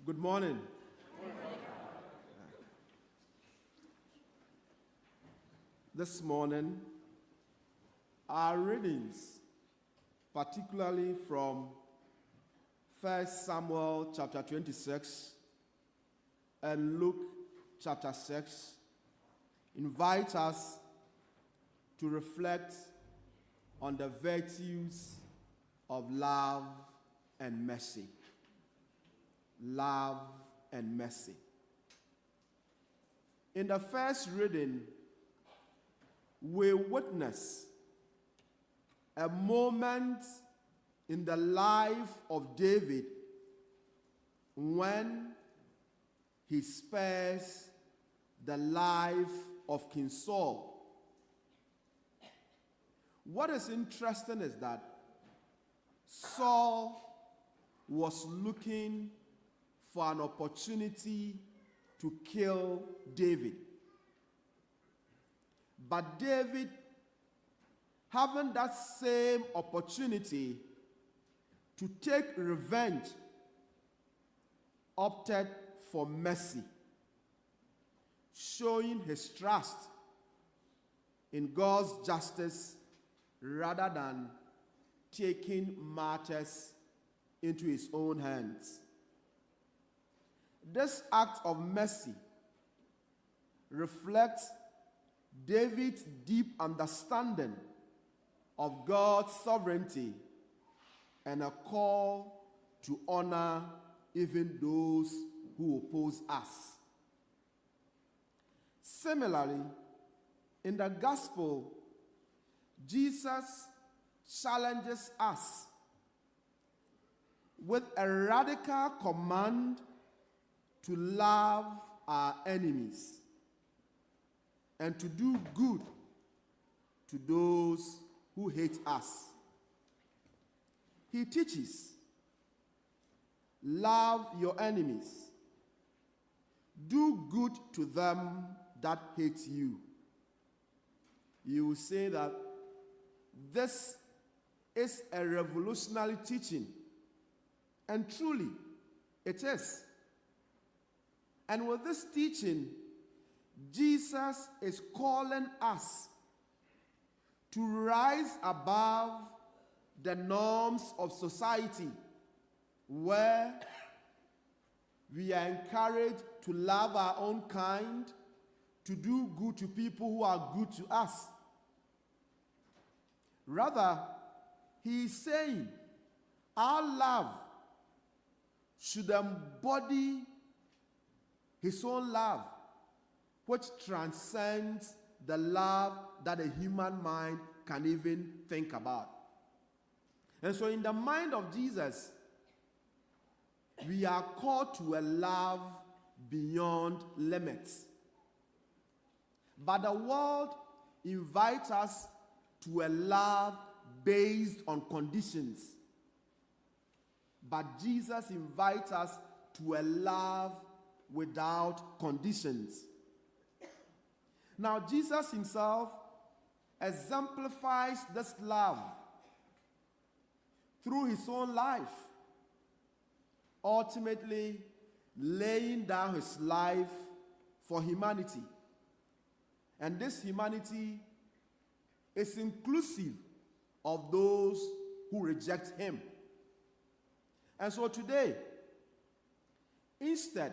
Good morning. This morning, our readings, particularly from 1 Samuel chapter 26 and Luke chapter 6, invite us to reflect on the virtues of love and mercy. Love and mercy. In the first reading, we witness a moment in the life of David when he spares the life of King Saul. What is interesting is that Saul was looking for an opportunity to kill David. But David, having that same opportunity to take revenge, opted for mercy, showing his trust in God's justice rather than taking matters into his own hands. This act of mercy reflects David's deep understanding of God's sovereignty and a call to honor even those who oppose us. Similarly, in the gospel, Jesus challenges us with a radical command to love our enemies and to do good to those who hate us. He teaches, love your enemies, do good to them that hate you. You will say that this is a revolutionary teaching, and truly it is. And with this teaching, Jesus is calling us to rise above the norms of society, where we are encouraged to love our own kind, to do good to people who are good to us. Rather, he is saying our love should embody his own love, which transcends the love that a human mind can even think about. And so in the mind of Jesus, we are called to a love beyond limits. But the world invites us to a love based on conditions. But Jesus invites us to a love without conditions. Now, Jesus himself exemplifies this love through his own life, ultimately laying down his life for humanity. And this humanity is inclusive of those who reject him. And so today, instead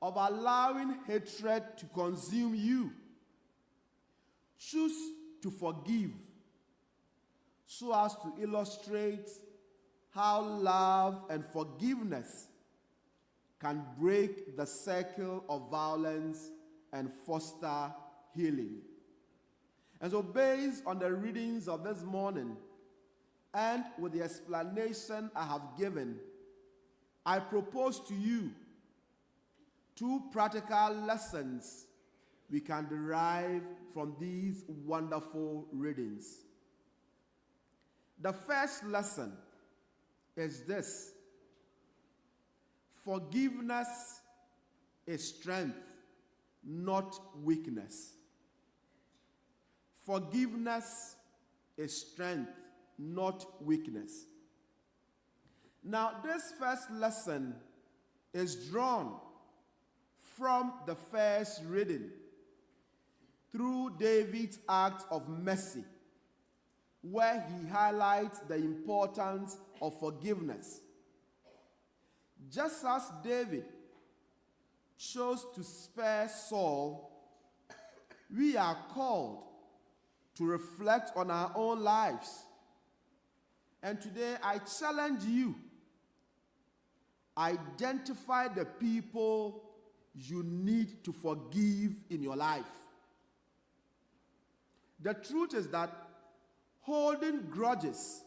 of allowing hatred to consume you, choose to forgive so as to illustrate how love and forgiveness can break the circle of violence and foster healing. And so, based on the readings of this morning and with the explanation I have given, I propose to you two practical lessons we can derive from these wonderful readings. The first lesson is this: forgiveness is strength, not weakness. Forgiveness is strength, not weakness. Now, this first lesson is drawn from the first reading through David's act of mercy, where he highlights the importance of forgiveness. Just as David chose to spare Saul, we are called to reflect on our own lives. And today I challenge you, identify the people you need to forgive in your life. The truth is that holding grudges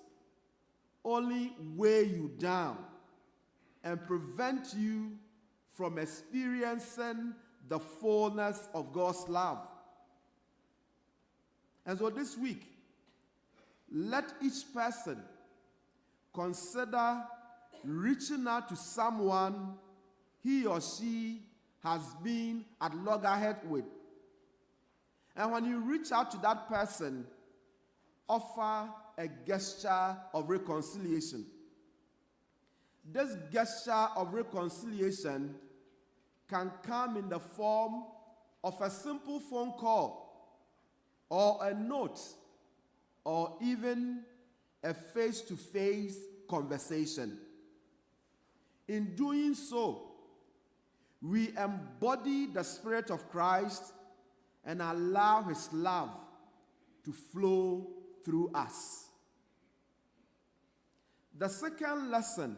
only weigh you down and prevent you from experiencing the fullness of God's love. And so this week, let each person consider reaching out to someone he or she has been at loggerheads with. And when you reach out to that person, offer a gesture of reconciliation. This gesture of reconciliation can come in the form of a simple phone call, or a note, or even a face-to-face conversation. In doing so, we embody the Spirit of Christ and allow His love to flow through us. The second lesson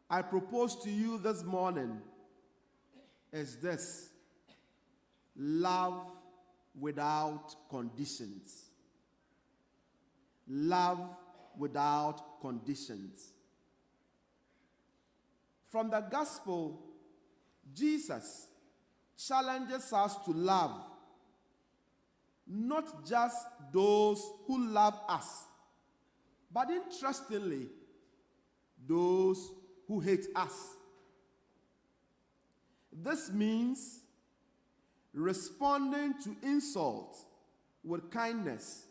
I propose to you this morning is this: love without conditions. Love without conditions. From the gospel, Jesus challenges us to love not just those who love us, but interestingly, those who hate us. This means responding to insult with kindness,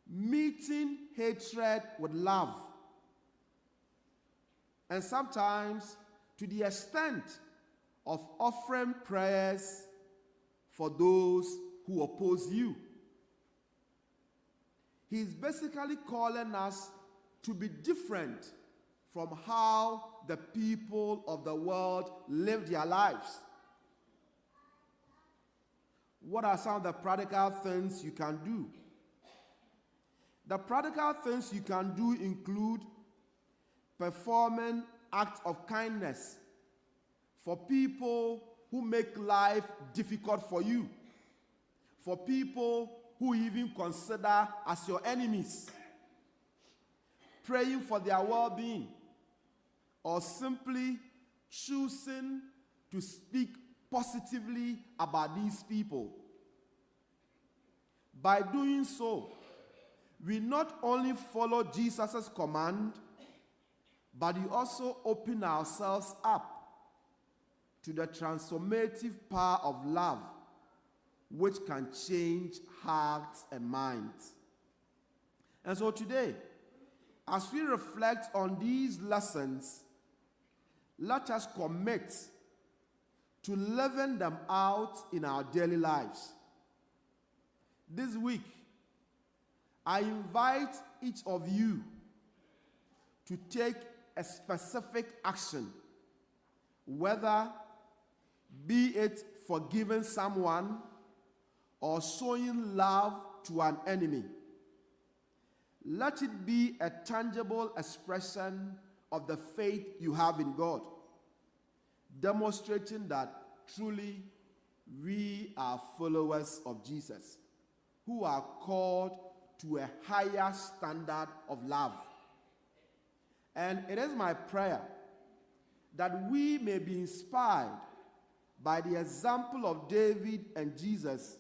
meeting hatred with love, and sometimes to the extent of offering prayers for those who oppose you. He's basically calling us to be different from how the people of the world live their lives. What are some of the practical things you can do? The practical things you can do include performing acts of kindness for people who make life difficult for you, for people who you even consider as your enemies, praying for their well-being, or simply choosing to speak positively about these people. By doing so, we not only follow Jesus' command, but we also open ourselves up to the transformative power of love, which can change hearts and minds. And so today, as we reflect on these lessons, let us commit to living them out in our daily lives. This week, I invite each of you to take a specific action, whether be it forgiving someone or showing love to an enemy. Let it be a tangible expression of the faith you have in God, demonstrating that truly we are followers of Jesus, who are called to a higher standard of love. And it is my prayer that we may be inspired by the example of David and Jesus,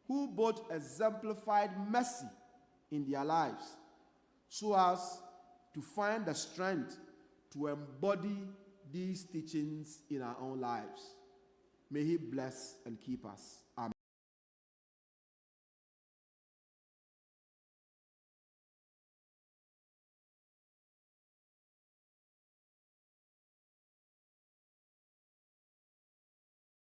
who both exemplified mercy in their lives, so as to find the strength to embody these teachings in our own lives. May He bless and keep us. Amen.